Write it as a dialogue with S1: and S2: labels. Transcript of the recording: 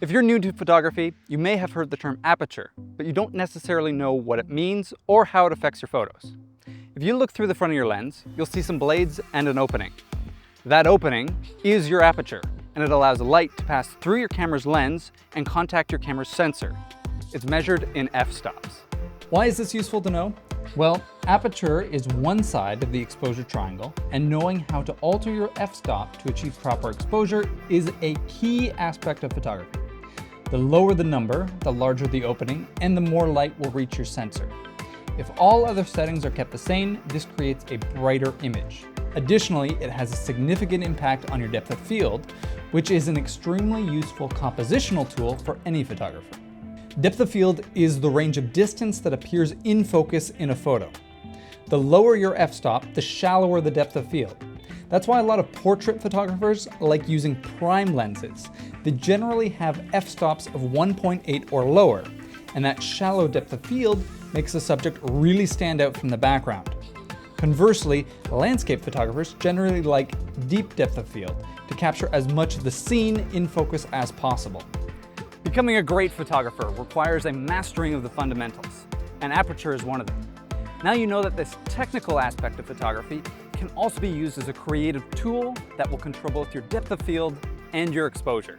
S1: If you're new to photography, you may have heard the term aperture, but you don't necessarily know what it means or how it affects your photos. If you look through the front of your lens, you'll see some blades and an opening. That opening is your aperture, and it allows light to pass through your camera's lens and contact your camera's sensor. It's measured in f-stops.
S2: Why is this useful to know? Well, aperture is one side of the exposure triangle, and knowing how to alter your f-stop to achieve proper exposure is a key aspect of photography. The lower the number, the larger the opening, and the more light will reach your sensor. If all other settings are kept the same, this creates a brighter image. Additionally, it has a significant impact on your depth of field, which is an extremely useful compositional tool for any photographer. Depth of field is the range of distance that appears in focus in a photo. The lower your f-stop, the shallower the depth of field. That's why a lot of portrait photographers like using prime lenses. They generally have f-stops of 1.8 or lower, and that shallow depth of field makes the subject really stand out from the background. Conversely, landscape photographers generally like deep depth of field to capture as much of the scene in focus as possible.
S1: Becoming a great photographer requires a mastering of the fundamentals, and aperture is one of them. Now you know that this technical aspect of photography can also be used as a creative tool that will control both your depth of field and your exposure.